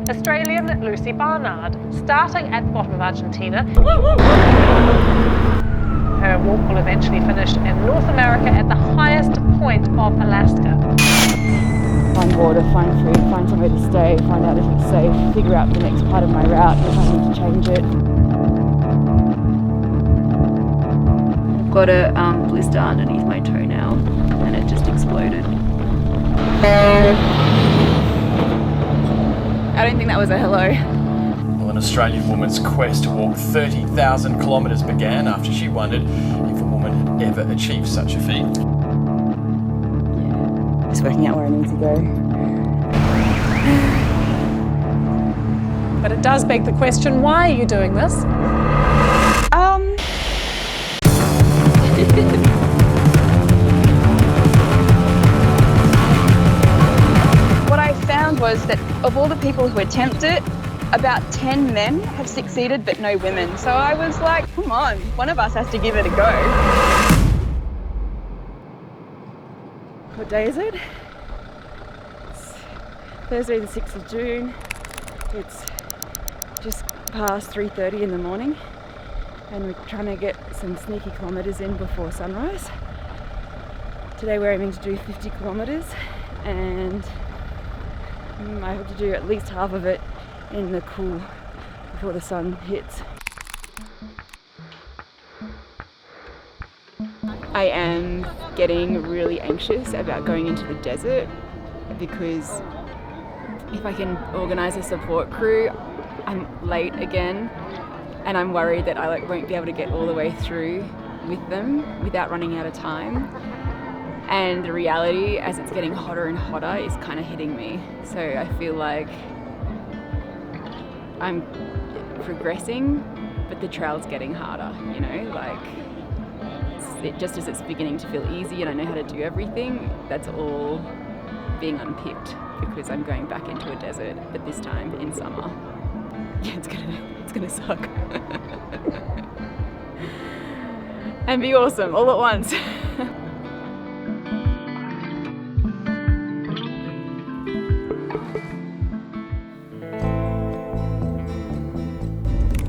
Australian Lucy Barnard, starting at the bottom of Argentina. Her walk will eventually finish in North America at the highest point of Alaska. Find water, find food, find somewhere to stay, find out if it's safe, figure out the next part of my route if I need to change it. I've got a blister underneath my toe now and it just exploded. I don't think that was a hello. Well, an Australian woman's quest to walk 30,000 kilometres began after she wondered if a woman had ever achieved such a feat. Just working out where I need to go. But it does beg the question, why are you doing this? What I found was that of all the people who attempt it, about 10 men have succeeded but no women. So I was like, come on, one of us has to give it a go. What day is it? It's Thursday the 6th of June. It's just past 3:30 in the morning and we're trying to get some sneaky kilometres in before sunrise. Today we're aiming to do 50 kilometres and I hope to do at least half of it in the cool before the sun hits. I am getting really anxious about going into the desert because if I can organise a support crew, I'm late again and I'm worried that I won't be able to get all the way through with them without running out of time. And the reality, as it's getting hotter and hotter, is kind of hitting me. So I feel like I'm progressing, but the trail's getting harder, you know, just as it's beginning to feel easy and I know how to do everything, that's all being unpicked because I'm going back into a desert, but this time in summer. Yeah, it's gonna suck. And be awesome all at once.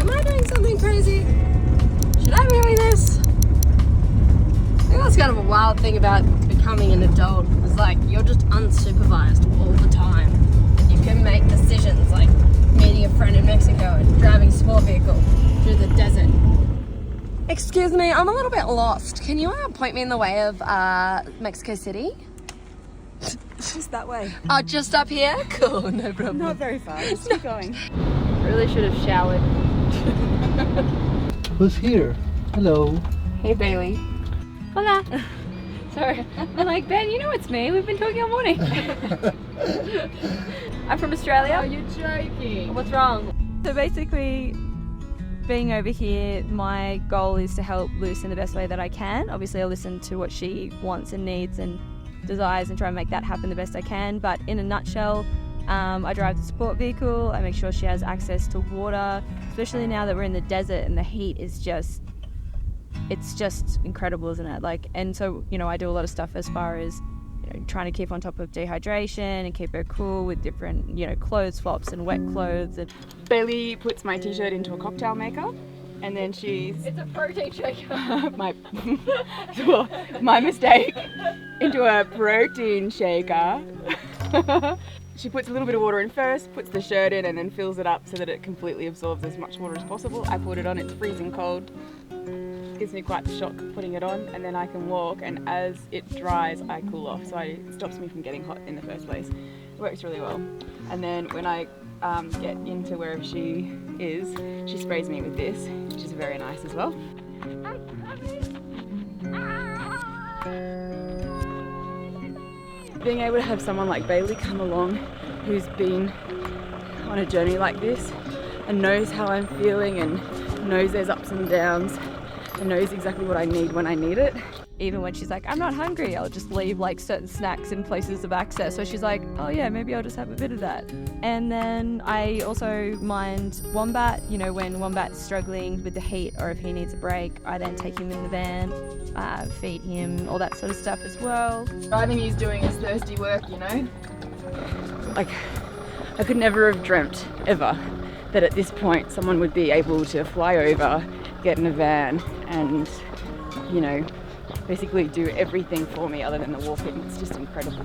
Am I doing something crazy? Should I be doing this? I think that's kind of a wild thing about becoming an adult. It's like you're just unsupervised all the time. You can make decisions like meeting a friend in Mexico and driving a sport vehicle through the desert. Excuse me, I'm a little bit lost. Can you point me in the way of Mexico City? Just that way. Oh, just up here? Cool, no problem. Not very far, just keep going. Really should have showered. Who's here? Hello. Hey Bailey. Hola. Sorry. I'm like, Ben, you know it's me. We've been talking all morning. I'm from Australia. Oh, you're joking. What's wrong? So basically, being over here, my goal is to help Luce in the best way that I can. Obviously, I'll listen to what she wants and needs and desires and try and make that happen the best I can. But in a nutshell, I drive the support vehicle. I make sure she has access to water, especially now that we're in the desert and the heat is just, it's just incredible, isn't it? And so, you know, I do a lot of stuff as far as, you know, trying to keep on top of dehydration and keep her cool with different, you know, clothes swaps and wet clothes. And Bailey puts my t-shirt into a cocktail maker and then It's a protein shaker. my mistake, into a protein shaker. She puts a little bit of water in first, puts the shirt in and then fills it up so that it completely absorbs as much water as possible. I put it on, it's freezing cold. It gives me quite the shock putting it on and then I can walk and as it dries I cool off, so it stops me from getting hot in the first place. It works really well. And then when I get into wherever she is, she sprays me with this, which is very nice as well. Being able to have someone like Bailey come along who's been on a journey like this and knows how I'm feeling and knows there's ups and downs and knows exactly what I need when I need it. even when she's like, I'm not hungry, I'll just leave like certain snacks in places of access. So she's like, oh yeah, maybe I'll just have a bit of that. And then I also mind Wombat, you know, when Wombat's struggling with the heat or if he needs a break, I then take him in the van, feed him, all that sort of stuff as well. Driving he's doing his thirsty work, you know? Like, I could never have dreamt, ever, that at this point someone would be able to fly over, get in a van and, you know, basically do everything for me other than the walking. It's just incredible.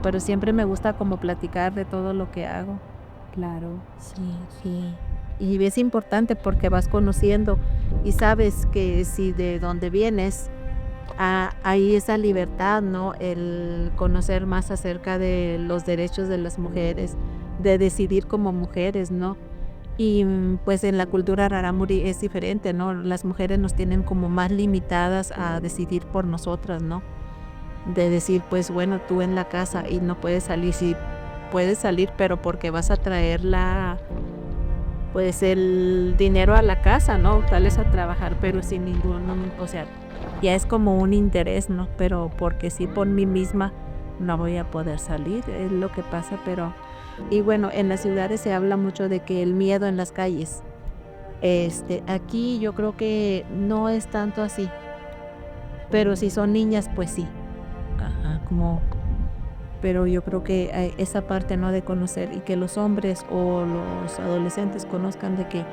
Pero siempre me gusta como platicar de todo lo que hago. Claro. Sí. Y es importante porque vas conociendo y sabes que si de donde vienes hay esa libertad, ¿no? El conocer más acerca de los derechos de las mujeres, de decidir como mujeres, ¿no? Y pues en la cultura Rarámuri es diferente, ¿no? Las mujeres nos tienen como más limitadas a decidir por nosotras, ¿no? De decir, pues bueno, tú en la casa y no puedes salir, sí puedes salir, pero porque vas a traer pues el dinero a la casa, ¿no? Sales a trabajar, pero sin ningún, o sea, ya es como un interés, ¿no? Pero porque sí por mí misma no voy a poder salir, es lo que pasa, pero... Y bueno, en las ciudades se habla mucho de que el miedo en las calles, aquí yo creo que no es tanto así, pero si son niñas, pues sí. Pero yo creo que esa parte, ¿no? De conocer y que los hombres o los adolescentes conozcan de que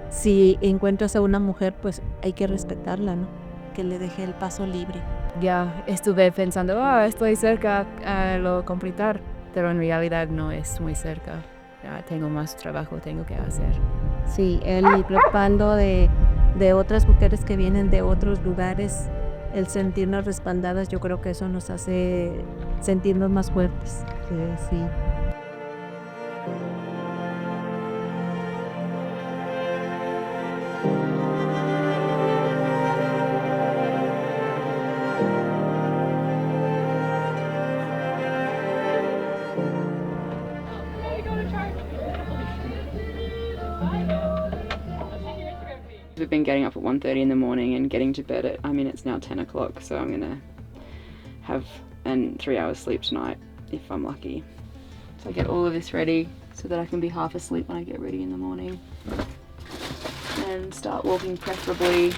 si encuentras a una mujer, pues hay que respetarla, ¿no? Que le deje el paso libre. Ya estuve pensando, estoy cerca a lo completar, pero en realidad no es muy cerca. Ya tengo más trabajo, tengo que hacer. Sí, el ir preparando de otras mujeres que vienen de otros lugares, el sentirnos respaldadas, yo creo que eso nos hace sentirnos más fuertes. Sí. We've been getting up at 1:30 in the morning and getting to bed at, it's now 10 o'clock, so I'm going to have 3 hours sleep tonight, if I'm lucky. So I get all of this ready so that I can be half asleep when I get ready in the morning. And start walking preferably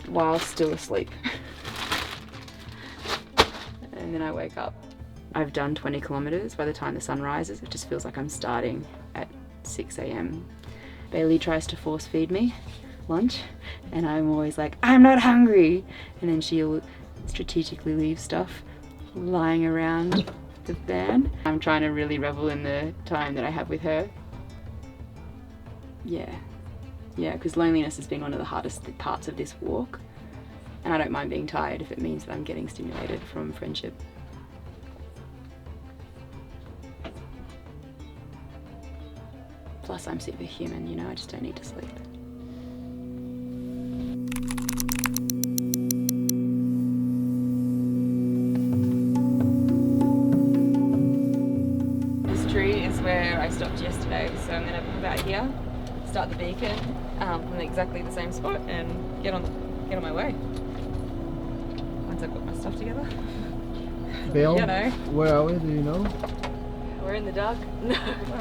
while still asleep. And then I wake up. I've done 20 kilometers by the time the sun rises. It just feels like I'm starting at 6 a.m. Bailey tries to force feed me lunch and I'm always like, I'm not hungry, and then she'll strategically leave stuff lying around the van. I'm trying to really revel in the time that I have with her. Yeah, because loneliness has been one of the hardest parts of this walk, and I don't mind being tired if it means that I'm getting stimulated from friendship. Plus I'm superhuman, I just don't need to sleep. Where I stopped yesterday, so I'm going to put out here, start the beacon in exactly the same spot, and get on my way. Once I've got my stuff together. Bill, You know. where are we? Do you know? We're in the dark.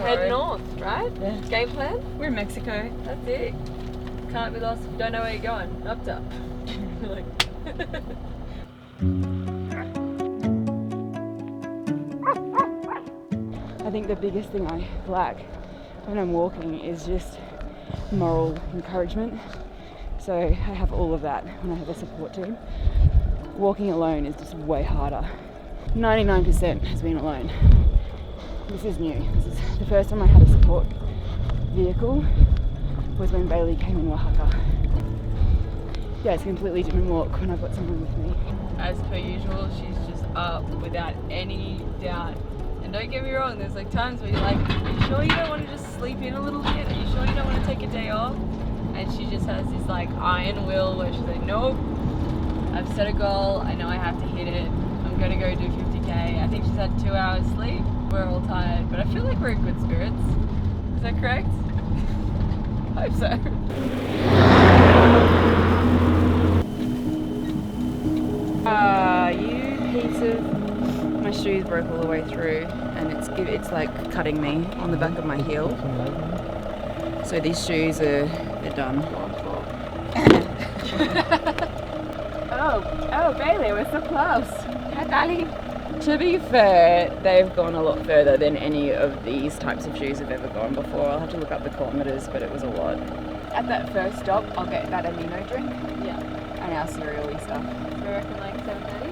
Head north, right? Yeah. Game plan? We're in Mexico. That's it. Can't be lost if you don't know where you're going. Up. I think the biggest thing I lack when I'm walking is just moral encouragement. So I have all of that when I have a support team. Walking alone is just way harder. 99% has been alone. This is new. This is the first time I had a support vehicle was when Bailey came in Oaxaca. Yeah, it's a completely different walk when I've got someone with me. As per usual, she's just up without any doubt. And don't get me wrong, there's times where you're like, are you sure you don't want to just sleep in a little bit? Are you sure you don't want to take a day off? And she just has this iron will where she's like, nope, I've set a goal, I know I have to hit it, I'm gonna go do 50k. I think she's had 2 hours sleep, we're all tired, but I feel like we're in good spirits. Is that correct? I hope so. You piece of my shoes broke all the way through, and it's like cutting me on the back of my heel. So these shoes they're done. oh Bailey, we're so close. Hi, darling. To be fair, they've gone a lot further than any of these types of shoes have ever gone before. I'll have to look up the kilometres, but it was a lot. At that first stop, I'll get that amino drink. Yeah. And our cereal-y stuff. So I reckon like 7:30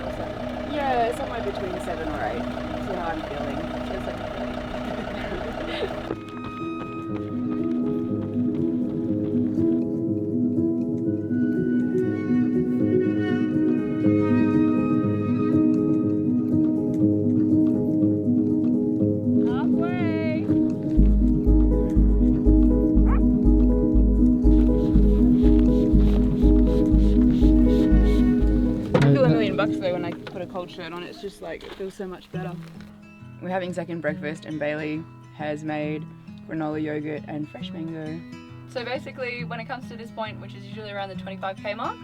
or 7. Yeah, somewhere between 7 or 8. See how I'm feeling. Feels like 7:30. Though when I put a cold shirt on, it's just like it feels so much better. We're having second breakfast and Bailey has made granola yogurt and fresh mango. So basically, when it comes to this point, which is usually around the 25k mark,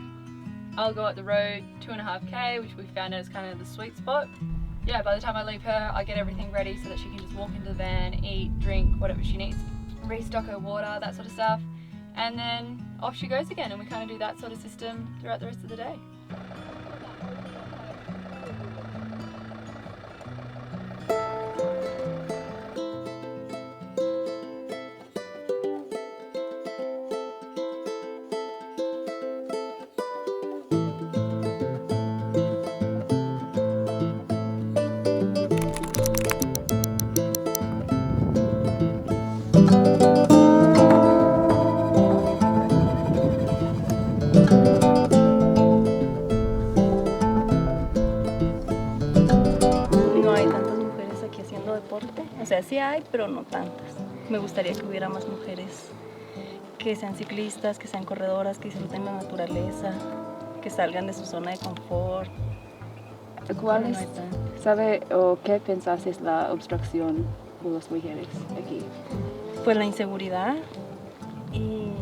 I'll go up the road 2.5k, which we found out is kind of the sweet spot. Yeah, by the time I leave her, I get everything ready so that she can just walk into the van, eat, drink, whatever she needs, restock her water, that sort of stuff, and then off she goes again, and we kind of do that sort of system throughout the rest of the day. O sea, sí hay, pero no tantas. Me gustaría que hubiera más mujeres que sean ciclistas, que sean corredoras, que disfruten la naturaleza, que salgan de su zona de confort. ¿Cuál Pero es, no hay tantas. sabe o qué pensás es la obstrucción de las mujeres aquí? Pues la inseguridad y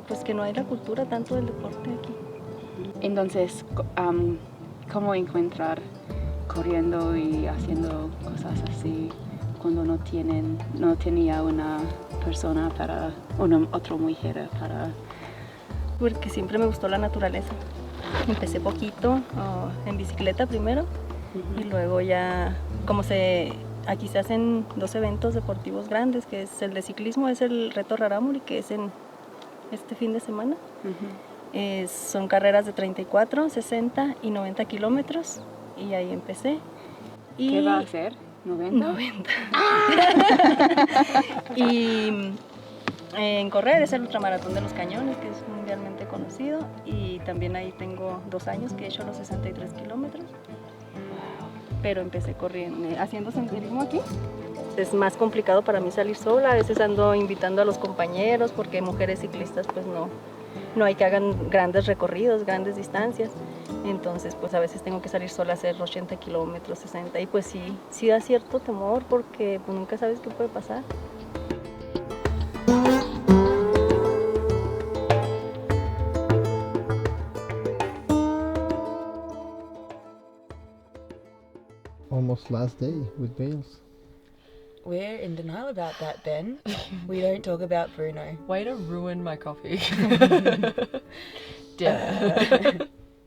pues que no hay la cultura tanto del deporte aquí. Entonces, ¿cómo encontrar corriendo y haciendo cosas así cuando no tenía una persona para, otra mujer para? Porque siempre me gustó la naturaleza. Empecé poquito en bicicleta primero y luego ya, aquí se hacen 2 eventos deportivos grandes, que es el de ciclismo, es el reto Rarámuri, que es en este fin de semana. Son carreras de 34, 60 y 90 kilómetros y ahí empecé. Y ¿Qué va a hacer? ¿90? 90. Y en correr es el ultramaratón de los Cañones, que es mundialmente conocido, y también ahí tengo 2 años que he hecho los 63 kilómetros. Pero empecé corriendo, haciendo senderismo aquí. Es más complicado para mí salir sola, a veces ando invitando a los compañeros porque mujeres ciclistas pues no hay que hagan grandes recorridos, grandes distancias. Entonces pues a veces tengo que salir sola a hacer 80 kilómetros, 60 y pues sí da cierto temor porque pues nunca sabes qué puede pasar. Almost last day with bales. We're in denial about that, Ben. We don't talk about Bruno. Way to ruin my coffee.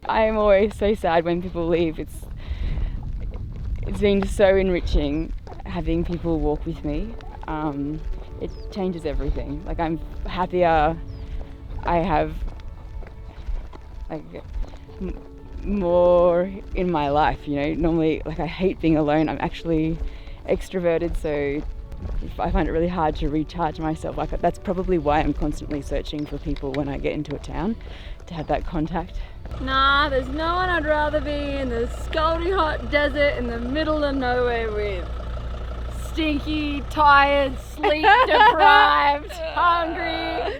I'm always so sad when people leave. It's been so enriching having people walk with me. It changes everything. Like I'm happier. I have like more in my life, you know. Normally, like I hate being alone. I'm actually extroverted, so I find it really hard to recharge myself. Like that's probably why I'm constantly searching for people when I get into a town, to have that contact. Nah, there's no one I'd rather be in the scalding hot desert in the middle of nowhere with. Stinky, tired, sleep deprived, hungry.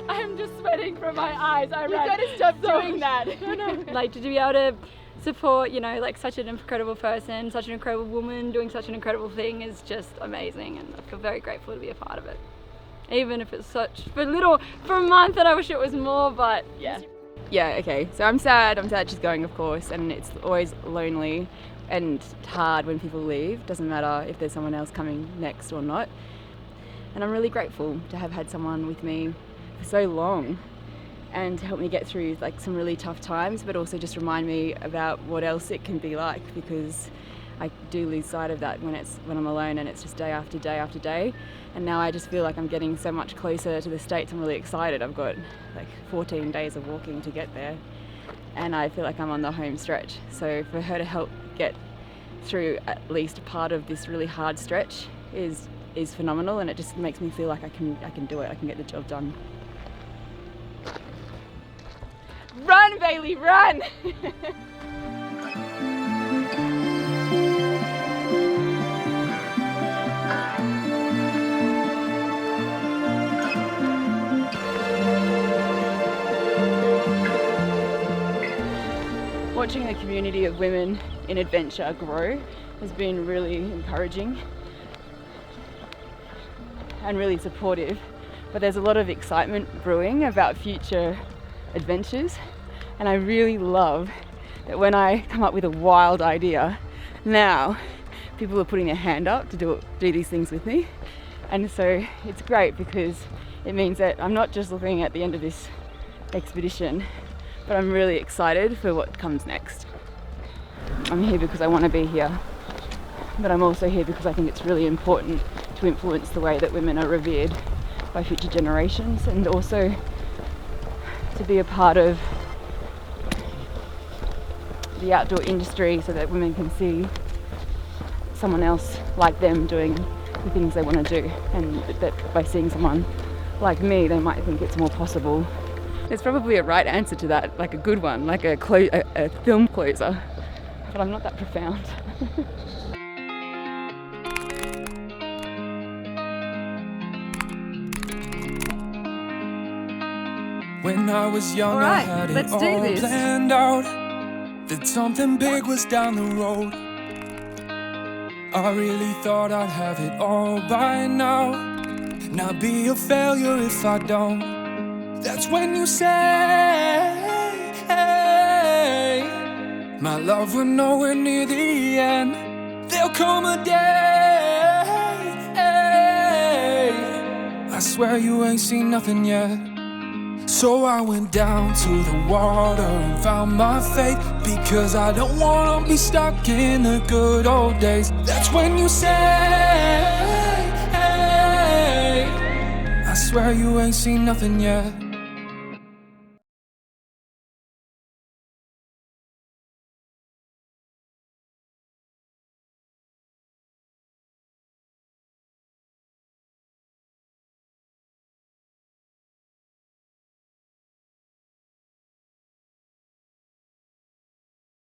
I'm just sweating from my eyes. You've got to stop doing that. Like to be able to support, you know, like such an incredible person, such an incredible woman doing such an incredible thing is just amazing, and I feel very grateful to be a part of it. Even if it's for a month, and I wish it was more, but yeah. Yeah, okay. So I'm sad she's going, of course, and it's always lonely and hard when people leave. Doesn't matter if there's someone else coming next or not. And I'm really grateful to have had someone with me for so long and to help me get through like some really tough times, but also just remind me about what else it can be like, because I do lose sight of that when I'm alone and it's just day after day after day. And now I just feel like I'm getting so much closer to the States. I'm really excited. I've got like 14 days of walking to get there, and I feel like I'm on the home stretch. So for her to help get through at least part of this really hard stretch is phenomenal, and it just makes me feel like I can do it. I can get the job done. Run, Bailey, run! Watching the community of women in adventure grow has been really encouraging and really supportive, but there's a lot of excitement brewing about future adventures, and I really love that when I come up with a wild idea, now people are putting their hand up to do these things with me, and so it's great because it means that I'm not just looking at the end of this expedition, but I'm really excited for what comes next. I'm here because I want to be here, but I'm also here because I think it's really important to influence the way that women are revered by future generations, and also to be a part of the outdoor industry so that women can see someone else like them doing the things they want to do, and that by seeing someone like me they might think it's more possible. There's probably a right answer to that, like a good one, like a film closer, but I'm not that profound. When I was young, I had it all planned out, that something big was down the road. I really thought I'd have it all by now, not be a failure if I don't. That's when you say, hey, my love, we're nowhere near the end. There'll come a day, I swear you ain't seen nothing yet. So I went down to the water and found my faith, because I don't wanna be stuck in the good old days. That's when you say, hey, I swear you ain't seen nothing yet.